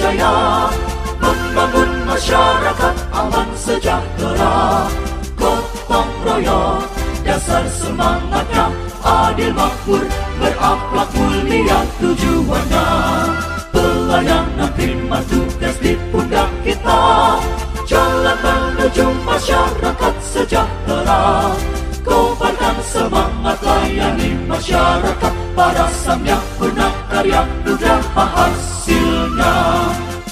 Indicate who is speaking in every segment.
Speaker 1: jaya, membangun masyarakat aman sejahtera. Gotong royong, dasar semangatnya, adil makmur, berakhlak mulia tujuannya. Pelayanan terima tugas di pundak kita, jalan menuju masyarakat sejahtera. Kobarkan semangat layani masyarakat, para sang yang pernah karya sudah hasilnya.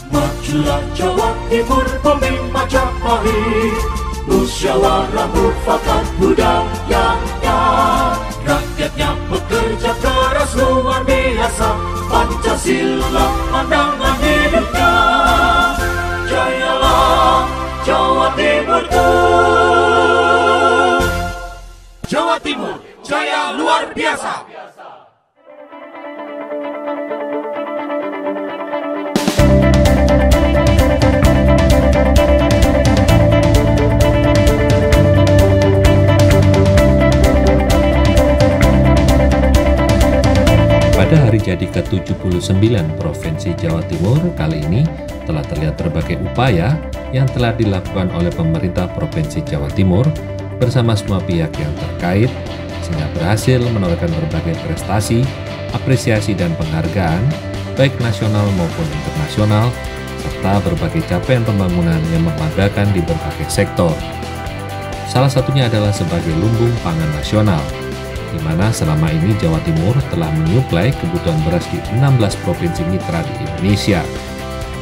Speaker 1: Majulah Jawa Timur, bumi Majapahit, musyawarah mufakat budayanya. Rakyatnya bekerja keras luar biasa, Pancasila pandangan hidupnya. Jayalah Jawa Timurku, Jawa Timur, jaya luar biasa.
Speaker 2: Pada hari jadi ke-79 Provinsi Jawa Timur kali ini telah terlihat berbagai upaya yang telah dilakukan oleh pemerintah Provinsi Jawa Timur bersama semua pihak yang terkait sehingga berhasil menorehkan berbagai prestasi, apresiasi dan penghargaan baik nasional maupun internasional serta berbagai capaian pembangunan yang membanggakan di berbagai sektor. Salah satunya adalah sebagai lumbung pangan nasional, di mana selama ini Jawa Timur telah menyuplai kebutuhan beras di 16 provinsi mitra di Indonesia.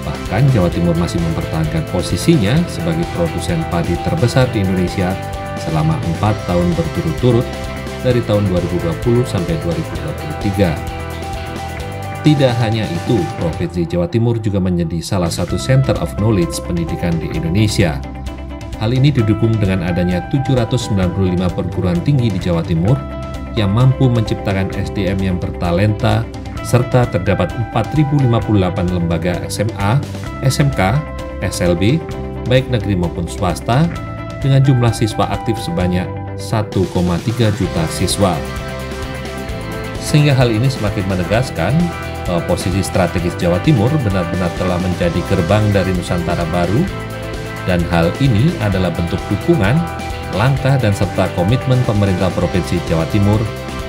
Speaker 2: Bahkan Jawa Timur masih mempertahankan posisinya sebagai produsen padi terbesar di Indonesia selama 4 tahun berturut-turut dari tahun 2020 sampai 2023. Tidak hanya itu, Provinsi Jawa Timur juga menjadi salah satu center of knowledge pendidikan di Indonesia. Hal ini didukung dengan adanya 795 perguruan tinggi di Jawa Timur yang mampu menciptakan SDM yang bertalenta, serta terdapat 4.058 lembaga SMA, SMK, SLB, baik negeri maupun swasta, dengan jumlah siswa aktif sebanyak 1,3 juta siswa. Sehingga hal ini semakin menegaskan bahwa posisi strategis Jawa Timur benar-benar telah menjadi gerbang dari Nusantara baru, dan hal ini adalah bentuk dukungan, langkah dan serta komitmen pemerintah Provinsi Jawa Timur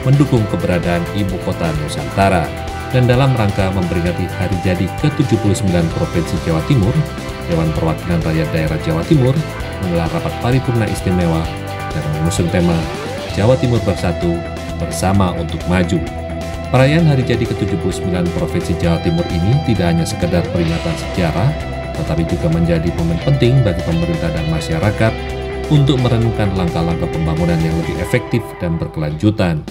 Speaker 2: mendukung keberadaan Ibu Kota Nusantara. Dan dalam rangka memperingati hari jadi ke-79 Provinsi Jawa Timur, Dewan Perwakilan Rakyat Daerah Jawa Timur menggelar rapat paripurna istimewa dan mengusung tema Jawa Timur Bersatu, Bersama untuk Maju. Perayaan hari jadi ke-79 Provinsi Jawa Timur ini tidak hanya sekedar peringatan sejarah, tetapi juga menjadi momen penting bagi pemerintah dan masyarakat untuk merenungkan langkah-langkah pembangunan yang lebih efektif dan berkelanjutan.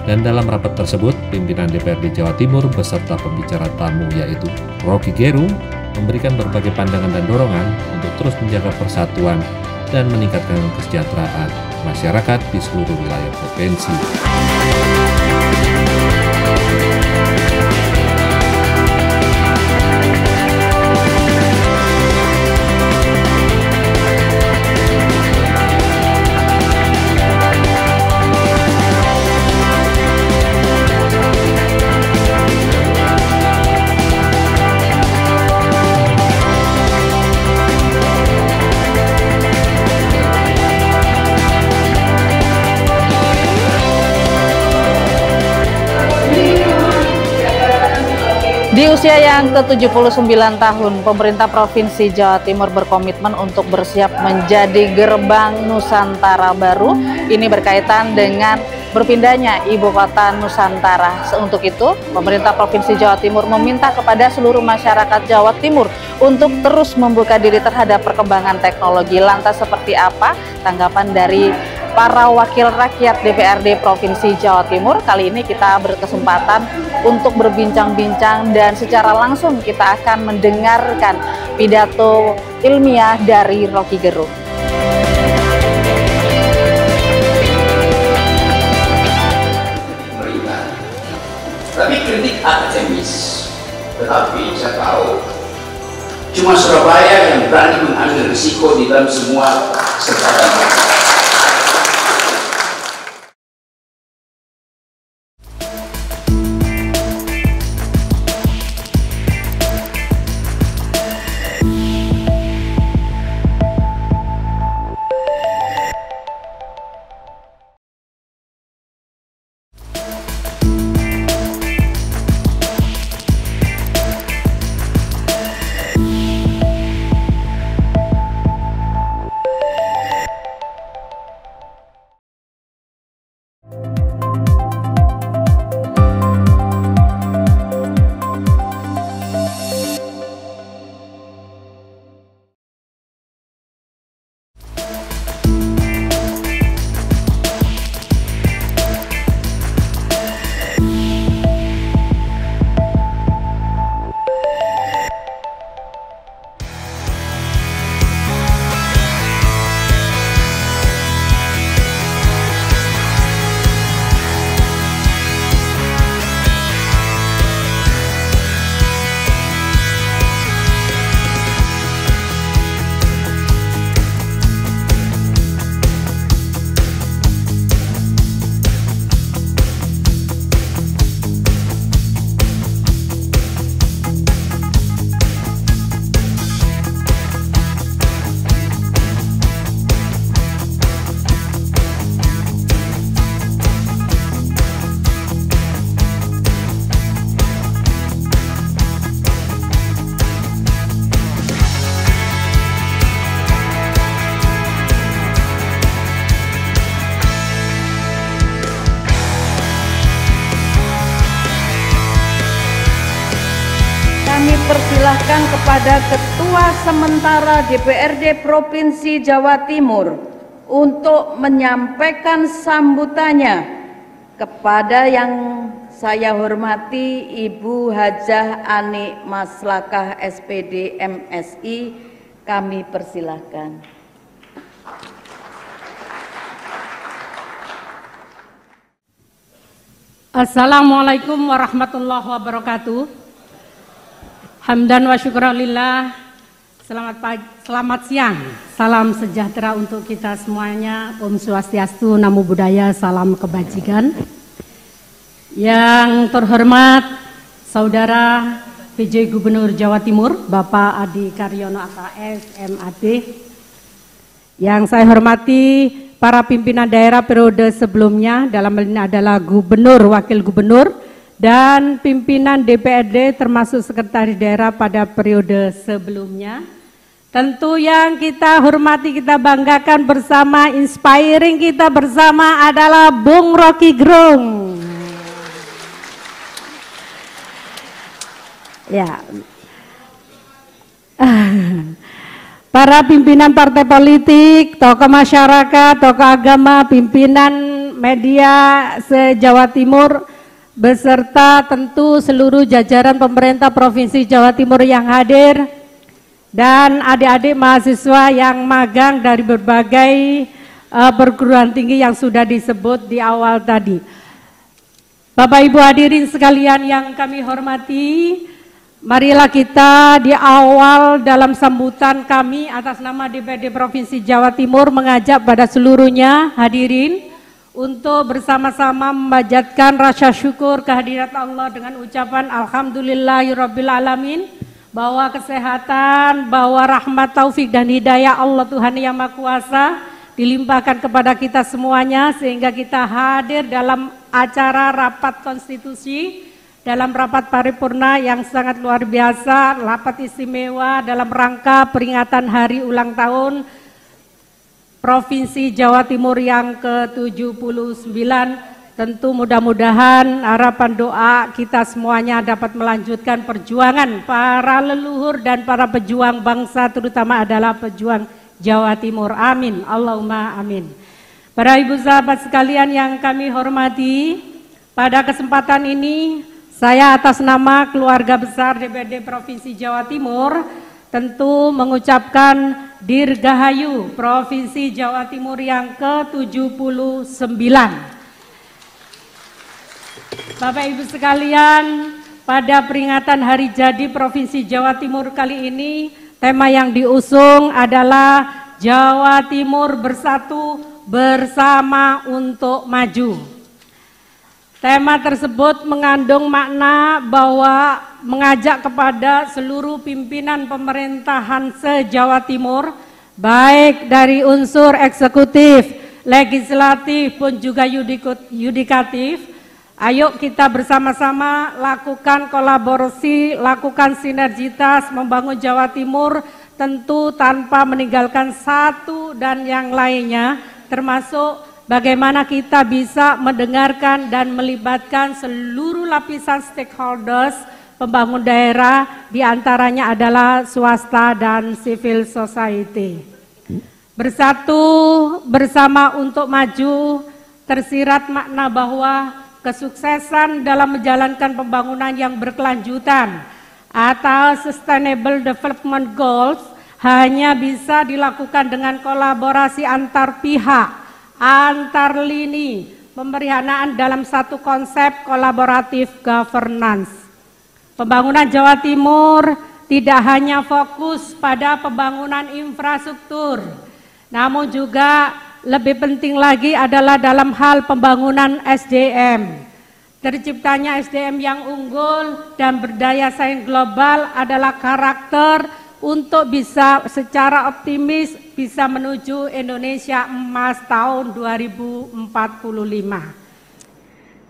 Speaker 2: Dan dalam rapat tersebut, pimpinan DPRD Jawa Timur beserta pembicara tamu yaitu Rocky Gerung memberikan berbagai pandangan dan dorongan untuk terus menjaga persatuan dan meningkatkan kesejahteraan masyarakat di seluruh wilayah provinsi.
Speaker 3: Di usia yang ke-79 tahun, pemerintah Provinsi Jawa Timur berkomitmen untuk bersiap menjadi gerbang Nusantara baru. Ini berkaitan dengan berpindahnya Ibu Kota Nusantara. Untuk itu, pemerintah Provinsi Jawa Timur meminta kepada seluruh masyarakat Jawa Timur untuk terus membuka diri terhadap perkembangan teknologi. Lantas seperti apa tanggapan dari para wakil rakyat DPRD Provinsi Jawa Timur? Kali ini kita berkesempatan untuk berbincang-bincang dan secara langsung kita akan mendengarkan pidato ilmiah dari Rocky Gerung.
Speaker 4: Tapi kritik akademis, tetapi saya tahu cuma Surabaya yang berani mengambil risiko di dalam semua sekarang.
Speaker 5: persilahkan kepada Ketua Sementara DPRD Provinsi Jawa Timur untuk menyampaikan sambutannya kepada yang saya hormati Ibu Hajah Ani Maslakah SPD MSI. Kami persilahkan.
Speaker 6: Assalamualaikum warahmatullahi wabarakatuh. Hamdan wa syukurillah. Selamat siang. Salam sejahtera untuk kita semuanya. Om Swastiastu, Namo Buddhaya, salam kebajikan. Yang terhormat Saudara PJ Gubernur Jawa Timur, Bapak Adi Karyono AKS MAP. Yang saya hormati para pimpinan daerah periode sebelumnya, dalam hal ini adalah gubernur, wakil gubernur, dan pimpinan DPRD termasuk sekretaris daerah pada periode sebelumnya. Tentu yang kita hormati, kita banggakan bersama, inspiring kita bersama adalah Bung Rocky Gerung. Ya. Para pimpinan partai politik, tokoh masyarakat, tokoh agama, pimpinan media se-Jawa Timur, beserta tentu seluruh jajaran pemerintah Provinsi Jawa Timur yang hadir, dan adik-adik mahasiswa yang magang dari berbagai perguruan tinggi yang sudah disebut di awal tadi. Bapak Ibu hadirin sekalian yang kami hormati, marilah kita di awal dalam sambutan kami atas nama DPRD Provinsi Jawa Timur mengajak pada seluruhnya hadirin untuk bersama-sama memanjatkan rasa syukur kehadirat Allah dengan ucapan Alhamdulillahirabbil alamin, bahwa kesehatan, bahwa rahmat, taufik dan hidayah Allah Tuhan Yang Maha Kuasa dilimpahkan kepada kita semuanya sehingga kita hadir dalam acara rapat konstitusi, dalam rapat paripurna yang sangat luar biasa, rapat istimewa dalam rangka peringatan hari ulang tahun Provinsi Jawa Timur yang ke-79. Tentu mudah-mudahan harapan doa kita semuanya dapat melanjutkan perjuangan para leluhur dan para pejuang bangsa, terutama adalah pejuang Jawa Timur. Amin, Allahumma amin. Para ibu sahabat sekalian yang kami hormati, pada kesempatan ini saya atas nama keluarga besar DPRD Provinsi Jawa Timur tentu mengucapkan Dirgahayu Provinsi Jawa Timur yang ke-79. Bapak Ibu sekalian, pada peringatan hari jadi Provinsi Jawa Timur kali ini, tema yang diusung adalah Jawa Timur Bersatu Bersama untuk Maju. Tema tersebut mengandung makna bahwa mengajak kepada seluruh pimpinan pemerintahan se-Jawa Timur, baik dari unsur eksekutif, legislatif pun juga yudikatif, ayo kita bersama-sama lakukan kolaborasi, lakukan sinergitas membangun Jawa Timur, tentu tanpa meninggalkan satu dan yang lainnya, termasuk bagaimana kita bisa mendengarkan dan melibatkan seluruh lapisan stakeholders pembangun daerah, diantaranya adalah swasta dan civil society. Bersatu bersama untuk maju, tersirat makna bahwa kesuksesan dalam menjalankan pembangunan yang berkelanjutan atau Sustainable Development Goals hanya bisa dilakukan dengan kolaborasi antar pihak, antar lini, pemerihanaan dalam satu konsep kolaboratif governance. Pembangunan Jawa Timur tidak hanya fokus pada pembangunan infrastruktur, namun juga lebih penting lagi adalah dalam hal pembangunan SDM. Terciptanya SDM yang unggul dan berdaya saing global adalah karakter untuk bisa secara optimis bisa menuju Indonesia Emas tahun 2045.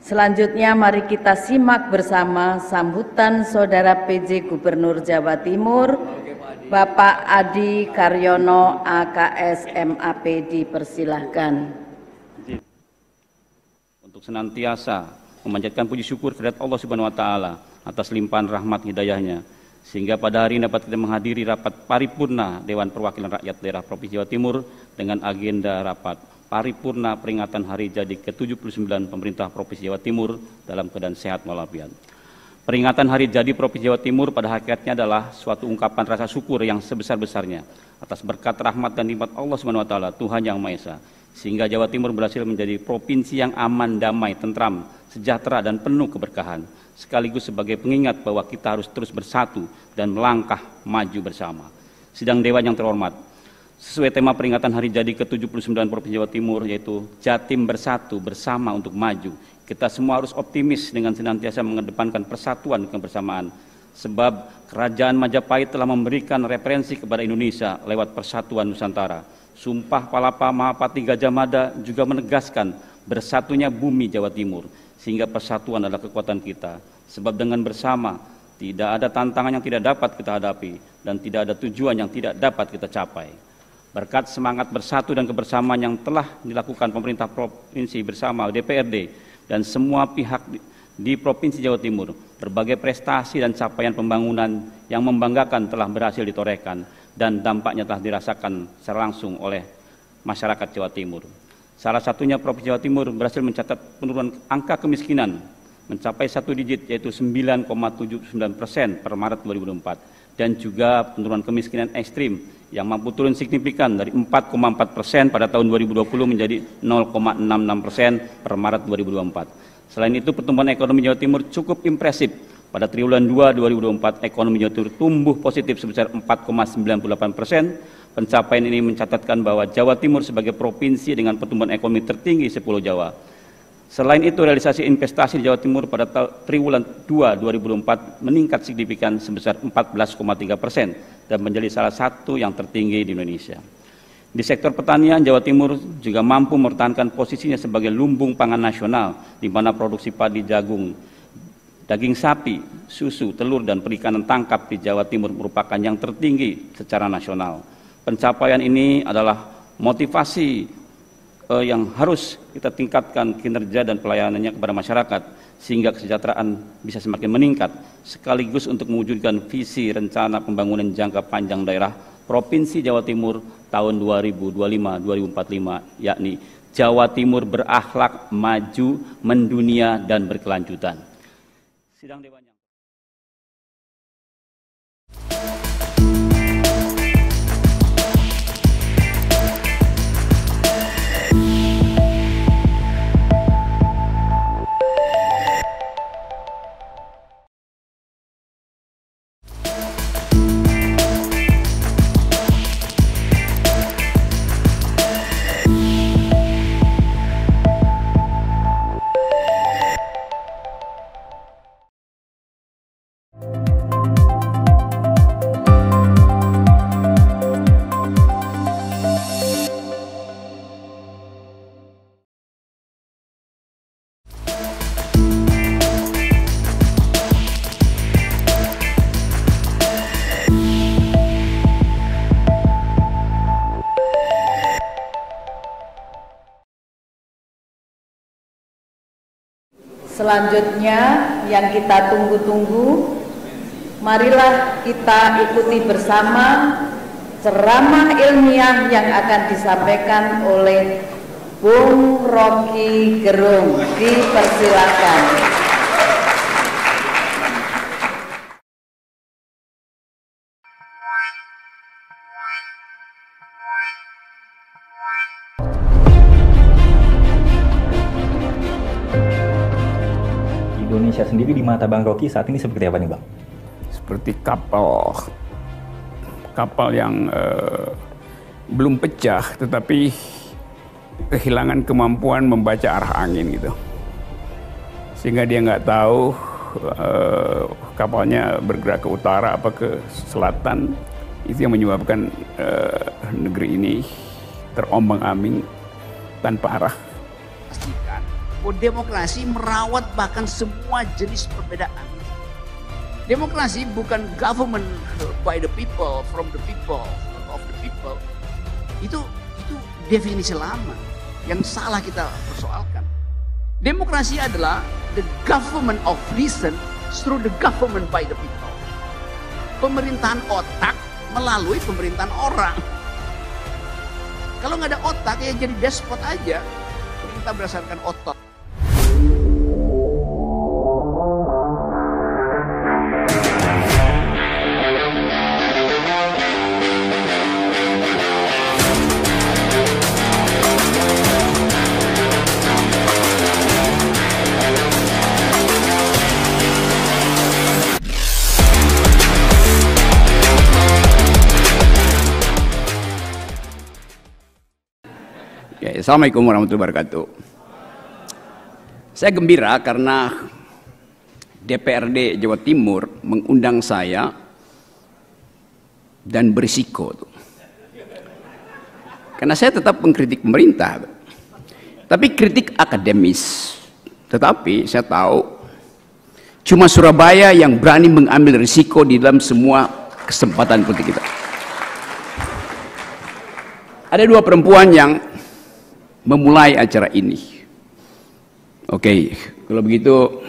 Speaker 5: Selanjutnya mari kita simak bersama sambutan Saudara PJ Gubernur Jawa Timur, Bapak Adi Karyono AKS MAP, dipersilahkan.
Speaker 7: Untuk senantiasa memanjatkan puji syukur kehadirat Allah Subhanahu wa taala atas limpahan rahmat hidayahnya, Sehingga pada hari ini dapat kita menghadiri rapat paripurna Dewan Perwakilan Rakyat Daerah Provinsi Jawa Timur dengan agenda rapat paripurna peringatan hari jadi ke-79 pemerintah Provinsi Jawa Timur dalam keadaan sehat walafiat. Peringatan hari jadi Provinsi Jawa Timur pada hakikatnya adalah suatu ungkapan rasa syukur yang sebesar-besarnya atas berkat rahmat dan nikmat Allah Subhanahu wa taala, Tuhan Yang Maha Esa, sehingga Jawa Timur berhasil menjadi provinsi yang aman, damai, tentram, sejahtera dan penuh keberkahan, sekaligus sebagai pengingat bahwa kita harus terus bersatu dan melangkah maju bersama. Sidang Dewan yang terhormat, sesuai tema peringatan hari jadi ke-79 Provinsi Jawa Timur, yaitu Jatim Bersatu Bersama untuk Maju, kita semua harus optimis dengan senantiasa mengedepankan persatuan dan kebersamaan, sebab Kerajaan Majapahit telah memberikan referensi kepada Indonesia lewat Persatuan Nusantara. Sumpah Palapa Mahapati Gajah Mada juga menegaskan bersatunya bumi Jawa Timur, sehingga persatuan adalah kekuatan kita. Sebab dengan bersama, tidak ada tantangan yang tidak dapat kita hadapi, dan tidak ada tujuan yang tidak dapat kita capai. Berkat semangat bersatu dan kebersamaan yang telah dilakukan pemerintah provinsi bersama DPRD dan semua pihak di Provinsi Jawa Timur, berbagai prestasi dan capaian pembangunan yang membanggakan telah berhasil ditorehkan dan dampaknya telah dirasakan secara langsung oleh masyarakat Jawa Timur. Salah satunya Provinsi Jawa Timur berhasil mencatat penurunan angka kemiskinan mencapai 1 digit, yaitu 9,79% per Maret 2024, dan juga penurunan kemiskinan ekstrim yang mampu turun signifikan dari 4,4% pada tahun 2020 menjadi 0,66% per Maret 2024. Selain itu, pertumbuhan ekonomi Jawa Timur cukup impresif. Pada triwulan 2 2024, ekonomi Jawa Timur tumbuh positif sebesar 4,98%. Pencapaian ini mencatatkan bahwa Jawa Timur sebagai provinsi dengan pertumbuhan ekonomi tertinggi se-Pulau Jawa. Selain itu, realisasi investasi di Jawa Timur pada triwulan 2 2024 meningkat signifikan sebesar 14,3% dan menjadi salah satu yang tertinggi di Indonesia. Di sektor pertanian, Jawa Timur juga mampu mempertahankan posisinya sebagai lumbung pangan nasional, di mana produksi padi, jagung, daging sapi, susu, telur, dan perikanan tangkap di Jawa Timur merupakan yang tertinggi secara nasional. Pencapaian ini adalah motivasi yang harus kita tingkatkan kinerja dan pelayanannya kepada masyarakat, sehingga kesejahteraan bisa semakin meningkat, sekaligus untuk mewujudkan visi rencana pembangunan jangka panjang daerah Provinsi Jawa Timur tahun 2025-2045, yakni Jawa Timur berakhlak, maju, mendunia, dan berkelanjutan. Sidang Dewan yang
Speaker 5: Selanjutnya yang kita tunggu-tunggu, marilah kita ikuti bersama ceramah ilmiah yang akan disampaikan oleh Bung Rocky Gerung. Dipersilakan.
Speaker 8: Indonesia sendiri di mata Bang Rocky saat ini seperti apa nih Bang?
Speaker 4: Seperti kapal yang belum pecah tetapi kehilangan kemampuan membaca arah angin gitu, sehingga dia nggak tahu kapalnya bergerak ke utara apa ke selatan. Itu yang menyebabkan negeri ini terombang-ambing tanpa arah.
Speaker 9: Demokrasi merawat bahkan semua jenis perbedaan. Demokrasi bukan government by the people, from the people, of the people. Itu definisi lama yang salah kita persoalkan. Demokrasi adalah the government of reason through the government by the people. pemerintahan otak melalui pemerintahan orang. Kalau nggak ada otak ya jadi despot aja. Perintah berdasarkan otot. Assalamualaikum warahmatullahi wabarakatuh. Saya gembira karena DPRD Jawa Timur mengundang saya dan berisiko. Karena saya tetap mengkritik pemerintah, tapi kritik akademis. Tetapi saya tahu cuma Surabaya yang berani mengambil risiko di dalam semua kesempatan politik kita. Ada dua perempuan yang memulai acara ini. Oke, kalau begitu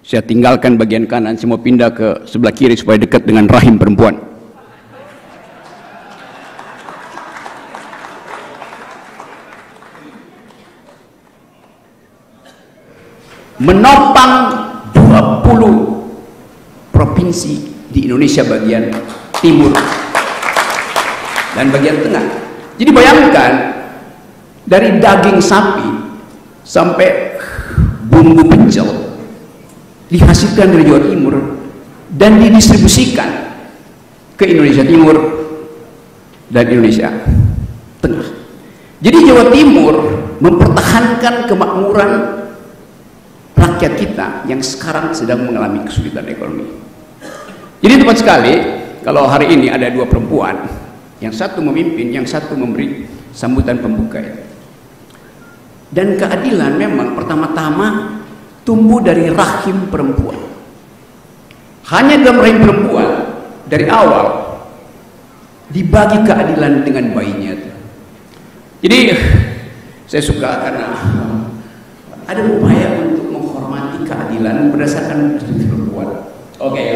Speaker 9: saya tinggalkan bagian kanan, saya mau pindah ke sebelah kiri supaya dekat dengan rahim perempuan. Menopang 20 provinsi di Indonesia bagian timur dan bagian tengah. Jadi bayangkan, dari daging sapi sampai bumbu pecel dihasilkan dari Jawa Timur dan didistribusikan ke Indonesia Timur dan Indonesia Tengah. Jadi Jawa Timur mempertahankan kemakmuran rakyat kita yang sekarang sedang mengalami kesulitan ekonomi. Jadi tepat sekali kalau hari ini ada dua perempuan, yang satu memimpin, yang satu memberi sambutan pembuka. Dan keadilan memang pertama-tama tumbuh dari rahim perempuan. Hanya dalam rahim perempuan dari awal dibagi keadilan dengan bayinya. Jadi saya suka karena ada upaya untuk menghormati keadilan berdasarkan perempuan. Oke,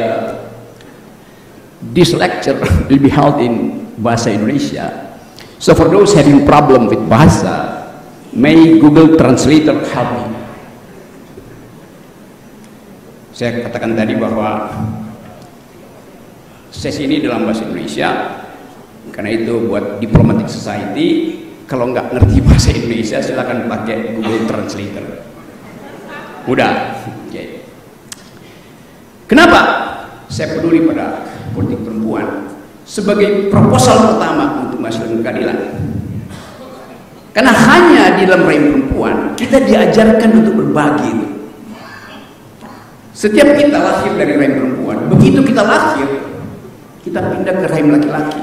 Speaker 9: this lecture will be held in bahasa Indonesia. So for those having problem with bahasa, may Google Translator help me. Saya katakan tadi bahwa sesi ini dalam bahasa Indonesia, karena itu buat diplomatic society, kalau nggak ngerti bahasa Indonesia silakan pakai Google Translator. Mudah. Okay. Kenapa saya peduli pada politik perempuan? Sebagai proposal pertama untuk menghasilkan keadilan. Karena hanya di dalam rahim perempuan kita diajarkan untuk berbagi itu. Setiap kita lahir dari rahim perempuan, begitu kita lahir kita pindah ke rahim laki-laki.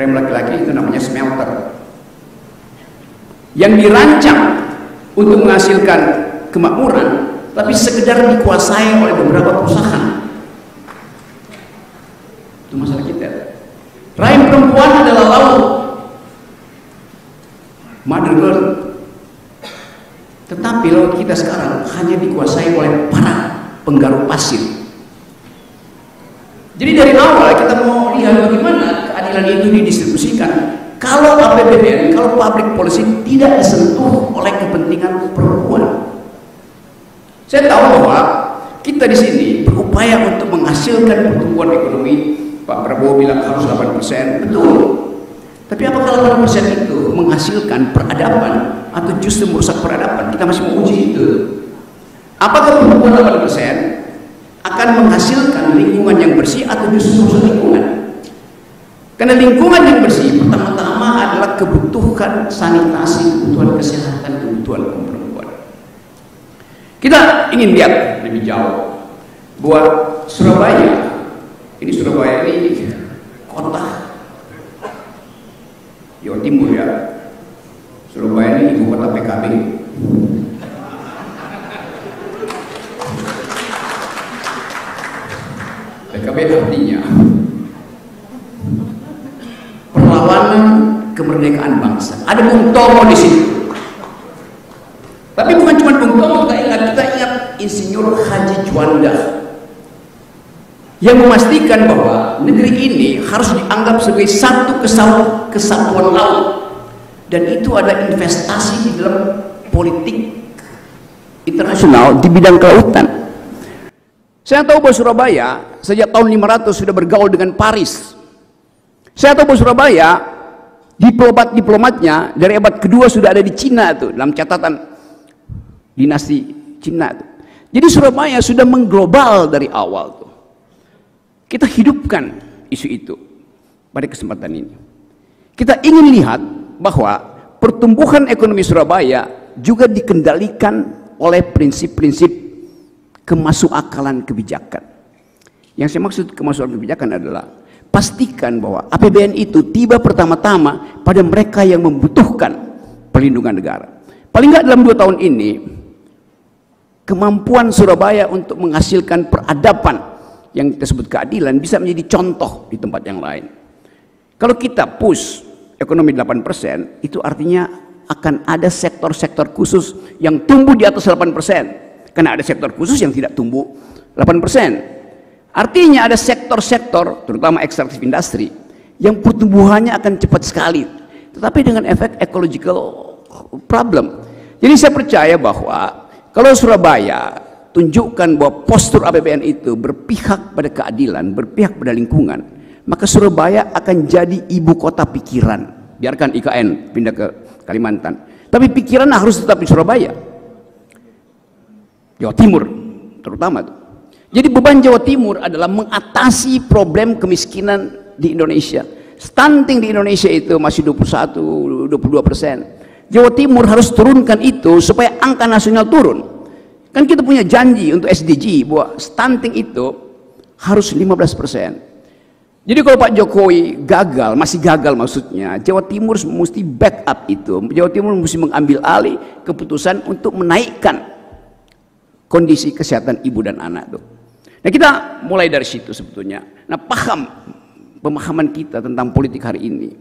Speaker 9: Rahim laki-laki itu namanya smelter, yang dirancang untuk menghasilkan kemakmuran, tapi sekedar dikuasai oleh beberapa perusahaan. Itu masalah kita. Rahim perempuan adalah laut, mother earth. Tetapi laut kita sekarang hanya dikuasai oleh para penggaruk pasir. Jadi dari awal kita mau lihat bagaimana keadilan itu didistribusikan. Kalau APBN, kalau public policy tidak disentuh oleh kepentingan perempuan. Saya tahu bahwa kita di sini berupaya untuk menghasilkan pertumbuhan ekonomi. Pak Prabowo bilang harus 8%, betul. Tapi apakah 8% itu menghasilkan peradaban atau justru merusak peradaban? Kita masih mau uji itu. Apakah pertumbuhan 8% akan menghasilkan lingkungan yang bersih atau justru merusak lingkungan? Karena lingkungan yang bersih pertama-tama adalah kebutuhan sanitasi, kebutuhan kesehatan, kebutuhan perempuan. Kita ingin lihat lebih jauh bahwa Surabaya ini kota Jawa Timur ya. Surabaya ini ibu kota PKB. PKB artinya perlawanan kemerdekaan bangsa. Ada Bung Tomo di situ. Tapi bukan cuma Bung Tomo, kita ingat Insinyur Haji Juanda yang memastikan bahwa
Speaker 4: negeri ini harus dianggap sebagai satu kesatuan laut, dan itu ada investasi di dalam politik internasional di bidang kelautan. Saya tahu bahwa Surabaya sejak tahun 500 sudah bergaul dengan Paris. Saya tahu bahwa Surabaya diplomatnya dari abad kedua sudah ada di Cina tuh, dalam catatan dinasti Cina tuh. Jadi Surabaya sudah mengglobal dari awal tuh. Kita hidupkan isu itu pada kesempatan ini. Kita ingin lihat bahwa pertumbuhan ekonomi Surabaya juga dikendalikan oleh prinsip-prinsip kemasukakalan kebijakan. Yang saya maksud kemasukakalan kebijakan adalah pastikan bahwa APBN itu tiba pertama-tama pada mereka yang membutuhkan perlindungan negara. Paling nggak dalam 2 tahun ini, kemampuan Surabaya untuk menghasilkan peradaban yang kita sebut keadilan bisa menjadi contoh di tempat yang lain. Kalau kita push ekonomi 8%, itu artinya akan ada sektor-sektor khusus yang tumbuh di atas 8%. Karena ada sektor khusus yang tidak tumbuh 8%. Artinya ada sektor-sektor, terutama ekstraktif industri, yang pertumbuhannya akan cepat sekali, tetapi dengan efek ecological problem. Jadi saya percaya bahwa kalau Surabaya tunjukkan bahwa postur APBN itu berpihak pada keadilan, berpihak pada lingkungan, maka Surabaya akan jadi ibu kota pikiran. Biarkan IKN pindah ke Kalimantan, tapi pikiran harus tetap di Surabaya, Jawa Timur terutama tuh. Jadi beban Jawa Timur adalah mengatasi problem kemiskinan di Indonesia. Stunting di Indonesia itu masih 21-22%. Jawa Timur harus turunkan itu supaya angka nasional turun. Kan kita punya janji untuk SDG bahwa stunting itu harus 15%. Jadi kalau Pak Jokowi gagal, masih gagal maksudnya, Jawa Timur mesti backup itu. Jawa Timur mesti mengambil alih keputusan untuk menaikkan kondisi kesehatan ibu dan anak tuh. Nah, kita mulai dari situ sebetulnya. Nah, pemahaman kita tentang politik hari ini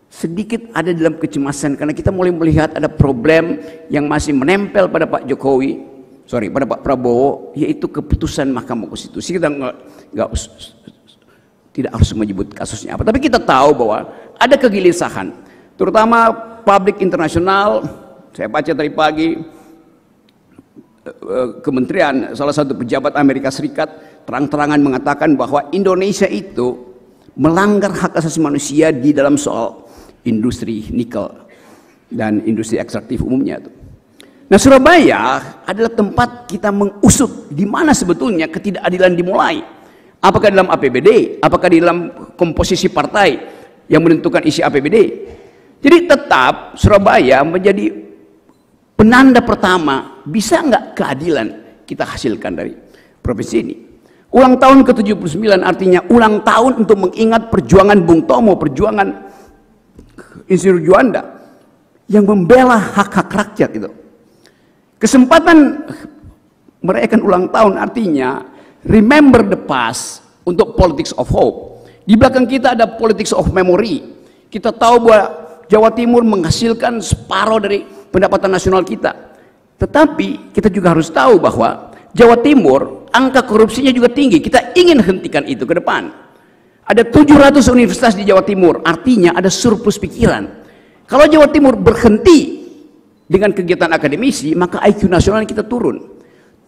Speaker 4: sedikit ada dalam kecemasan karena kita mulai melihat ada problem yang masih menempel pada Pak Jokowi. Pada Pak Prabowo, yaitu keputusan Mahkamah Konstitusi. Kita tidak harus menyebut kasusnya apa, tapi kita tahu bahwa ada kegelisahan, terutama publik internasional. Saya baca tadi pagi, kementerian salah satu pejabat Amerika Serikat terang-terangan mengatakan bahwa Indonesia itu melanggar hak asasi manusia di dalam soal industri nikel dan industri ekstraktif umumnya itu. Nah, Surabaya adalah tempat kita mengusut di mana sebetulnya ketidakadilan dimulai. Apakah dalam APBD, apakah di dalam komposisi partai yang menentukan isi APBD. Jadi tetap Surabaya menjadi penanda pertama, bisa nggak keadilan kita hasilkan dari provinsi ini. Ulang tahun ke-79 artinya ulang tahun untuk mengingat perjuangan Bung Tomo, perjuangan Insinyur Juanda yang membela hak-hak rakyat itu. Kesempatan merayakan ulang tahun artinya remember the past untuk politics of hope. Di belakang kita ada politics of memory. Kita tahu bahwa Jawa Timur menghasilkan separuh dari pendapatan nasional kita. Tetapi kita juga harus tahu bahwa Jawa Timur angka korupsinya juga tinggi. Kita ingin hentikan itu ke depan. Ada 700 universitas di Jawa Timur, artinya ada surplus pikiran. Kalau Jawa Timur berhenti dengan kegiatan akademisi, maka IQ nasional kita turun.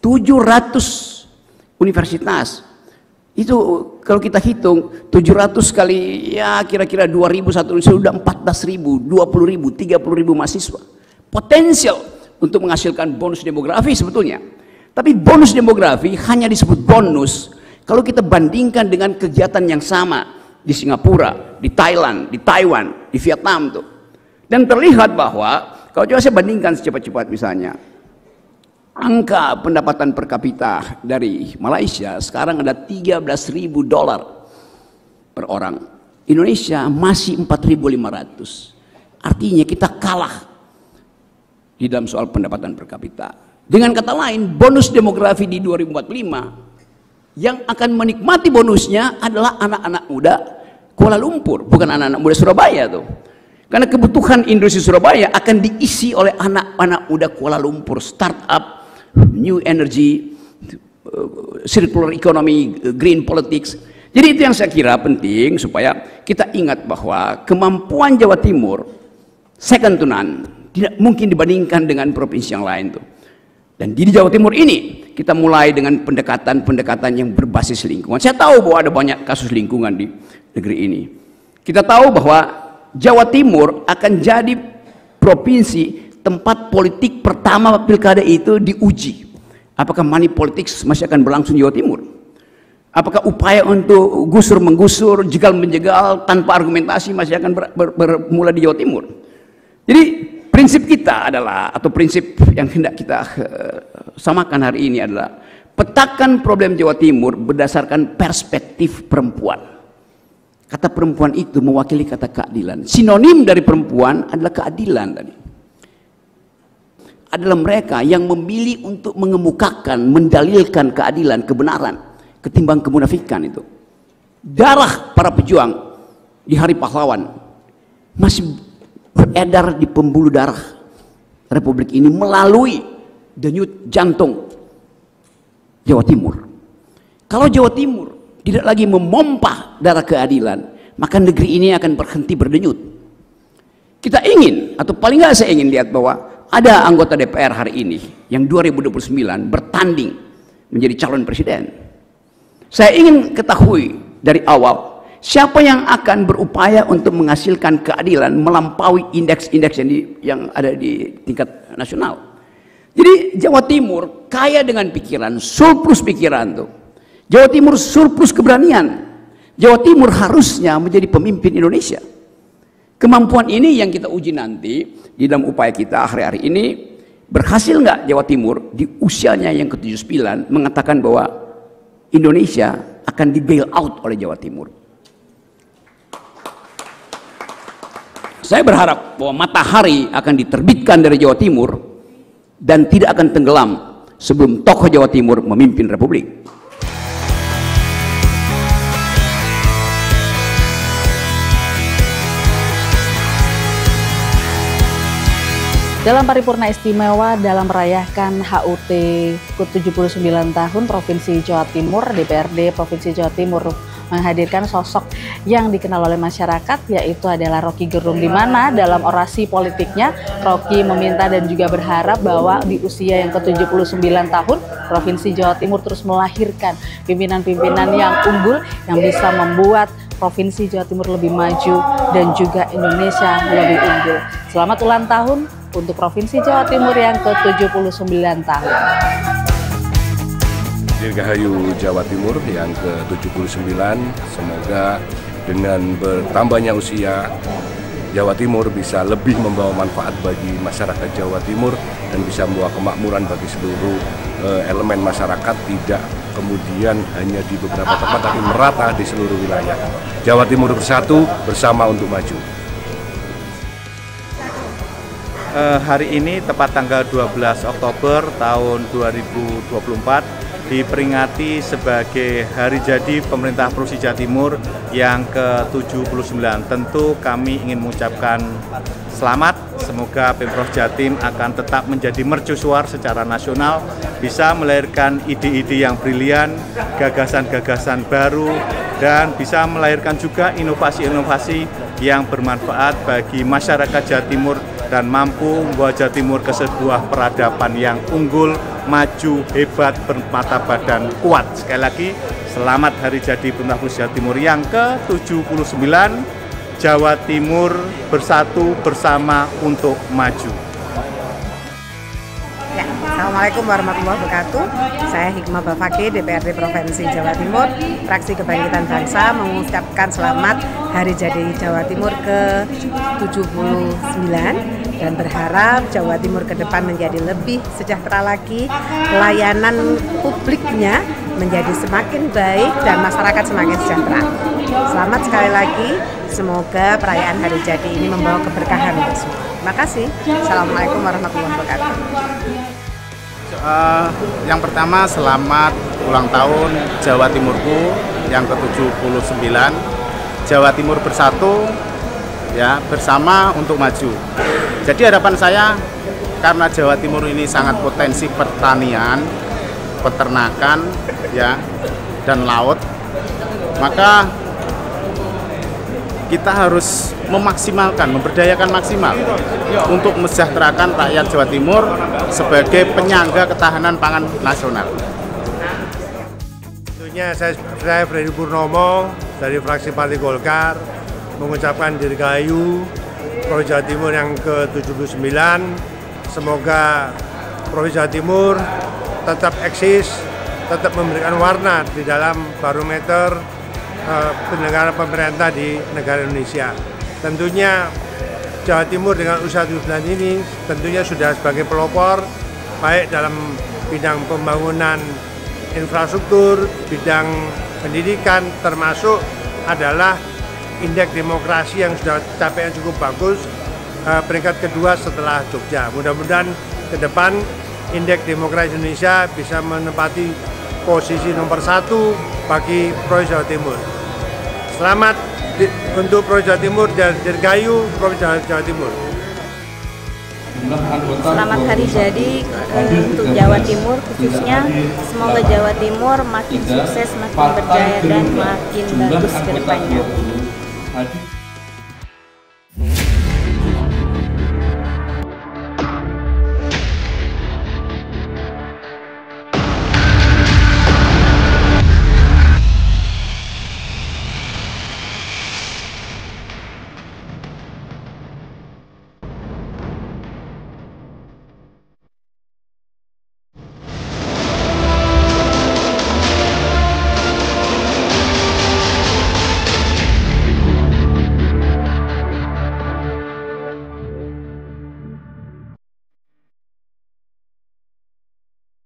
Speaker 4: 700 universitas. Itu kalau kita hitung 700 kali ya kira-kira 2.000 satu sudah 14.000, 20.000, 30.000 mahasiswa. Potensial untuk menghasilkan bonus demografi sebetulnya. Tapi bonus demografi hanya disebut bonus kalau kita bandingkan dengan kegiatan yang sama di Singapura, di Thailand, di Taiwan, di Vietnam tuh. Dan terlihat bahwa kalau coba saya bandingkan secepat-cepat misalnya, angka pendapatan per kapita dari Malaysia sekarang ada $13.000 per orang. Indonesia masih 4.500. Artinya kita kalah di dalam soal pendapatan per kapita. Dengan kata lain, bonus demografi di 2045 yang akan menikmati bonusnya adalah anak-anak muda Kuala Lumpur, bukan anak-anak muda Surabaya tuh. Karena kebutuhan industri Surabaya akan diisi oleh anak-anak muda Kuala Lumpur, startup, new energy, circular economy, green politics. Jadi itu yang saya kira penting supaya kita ingat bahwa kemampuan Jawa Timur second to none, tidak mungkin dibandingkan dengan provinsi yang lain tuh. Dan di Jawa Timur ini kita mulai dengan pendekatan-pendekatan yang berbasis lingkungan. Saya tahu bahwa ada banyak kasus lingkungan di negeri ini. Kita tahu bahwa Jawa Timur akan jadi provinsi tempat politik pertama pilkada itu diuji. Apakah money politics masih akan berlangsung di Jawa Timur? Apakah upaya untuk gusur-menggusur, jegal-menjegal tanpa argumentasi masih akan bermula di Jawa Timur? Jadi prinsip kita adalah, atau prinsip yang hendak kita samakan hari ini adalah, petakan problem Jawa Timur berdasarkan perspektif perempuan. Kata perempuan itu mewakili kata keadilan. Sinonim dari perempuan adalah keadilan tadi. Adalah mereka yang memilih untuk mengemukakan, mendalilkan keadilan, kebenaran, ketimbang kemunafikan itu. Darah para pejuang di Hari Pahlawan masih beredar di pembuluh darah Republik ini melalui denyut jantung Jawa Timur. Kalau Jawa Timur tidak lagi memompa darah keadilan, maka negeri ini akan berhenti berdenyut. Kita ingin, atau paling nggak saya ingin lihat bahwa ada anggota DPR hari ini yang 2029 bertanding menjadi calon presiden. Saya ingin ketahui dari awal siapa yang akan berupaya untuk menghasilkan keadilan melampaui indeks-indeks yang ada di tingkat nasional. Jadi Jawa Timur kaya dengan pikiran, surplus pikiran tuh. Jawa Timur surplus keberanian. Jawa Timur harusnya menjadi pemimpin Indonesia. Kemampuan ini yang kita uji nanti di dalam upaya kita hari-hari ini. Berhasil nggak Jawa Timur di usianya yang ke-79 mengatakan bahwa Indonesia akan di bail out oleh Jawa Timur. Saya berharap bahwa matahari akan diterbitkan dari Jawa Timur dan tidak akan tenggelam sebelum tokoh Jawa Timur memimpin Republik.
Speaker 3: Dalam paripurna istimewa dalam merayakan HUT ke-79 tahun Provinsi Jawa Timur, DPRD Provinsi Jawa Timur menghadirkan sosok yang dikenal oleh masyarakat, yaitu adalah Rocky Gerung, di mana dalam orasi politiknya Rocky meminta dan juga berharap bahwa di usia yang ke-79 tahun Provinsi Jawa Timur terus melahirkan pimpinan-pimpinan yang unggul yang bisa membuat Provinsi Jawa Timur lebih maju dan juga Indonesia lebih unggul. Selamat ulang tahun untuk Provinsi Jawa Timur yang ke-79 tahun.
Speaker 10: Dirgahayu Jawa Timur yang ke-79, semoga dengan bertambahnya usia Jawa Timur bisa lebih membawa manfaat bagi masyarakat Jawa Timur dan bisa membawa kemakmuran bagi seluruh elemen masyarakat, tidak kemudian hanya di beberapa tempat tapi merata di seluruh wilayah. Jawa Timur bersatu, bersama untuk maju.
Speaker 11: Hari ini tepat tanggal 12 Oktober tahun 2024 diperingati sebagai hari jadi pemerintah Provinsi Jawa Timur yang ke-79. Tentu kami ingin mengucapkan selamat, semoga Pemprov Jatim akan tetap menjadi mercusuar secara nasional, bisa melahirkan ide-ide yang brilian, gagasan-gagasan baru, dan bisa melahirkan juga inovasi-inovasi yang bermanfaat bagi masyarakat Jawa Timur dan mampu membawa Jawa Timur ke sebuah peradaban yang unggul, maju, hebat, bermartabat dan kuat. Sekali lagi, selamat hari jadi pemerintah Provinsi Jawa Timur yang ke-79. Jawa Timur bersatu bersama untuk maju.
Speaker 12: Ya, Assalamualaikum warahmatullahi wabarakatuh. Saya Hikmah Bafaki, DPRD Provinsi Jawa Timur, Fraksi Kebangkitan Bangsa, mengucapkan selamat Hari Jadi Jawa Timur ke-79 dan berharap Jawa Timur ke depan menjadi lebih sejahtera lagi, layanan publiknya menjadi semakin baik dan masyarakat semakin sejahtera. Selamat sekali lagi, semoga perayaan Hari Jadi ini membawa keberkahan untuk semua. Terima kasih. Assalamualaikum warahmatullahi wabarakatuh.
Speaker 13: Yang pertama, selamat ulang tahun Jawa Timurku yang ke-79. Jawa Timur bersatu, ya, bersama untuk maju. Jadi harapan saya, karena Jawa Timur ini sangat potensi pertanian, peternakan, ya, dan laut, maka kita harus memaksimalkan, memberdayakan maksimal untuk mesejahterakan rakyat Jawa Timur sebagai penyangga ketahanan pangan nasional.
Speaker 14: Tentunya saya Freddy Purnomo dari fraksi Partai Golkar mengucapkan dirgahayu Provinsi Jawa Timur yang ke-79. Semoga Provinsi Jawa Timur tetap eksis, tetap memberikan warna di dalam barometer penyelenggaraan pemerintah di negara Indonesia. Tentunya Jawa Timur dengan usaha 79 ini tentunya sudah sebagai pelopor baik dalam bidang pembangunan infrastruktur, bidang pendidikan, termasuk adalah indeks demokrasi yang sudah capaian cukup bagus, peringkat kedua setelah Jogja. Mudah-mudahan ke depan indeks demokrasi Indonesia bisa menempati posisi nomor 1 bagi Provinsi Jawa Timur. Selamat untuk Provinsi Jawa Timur dan dirgahayu Provinsi Jawa Timur.
Speaker 15: Selamat hari jadi untuk Jawa Timur khususnya. Semoga Jawa Timur makin sukses, makin berjaya dan makin bagus ke depannya.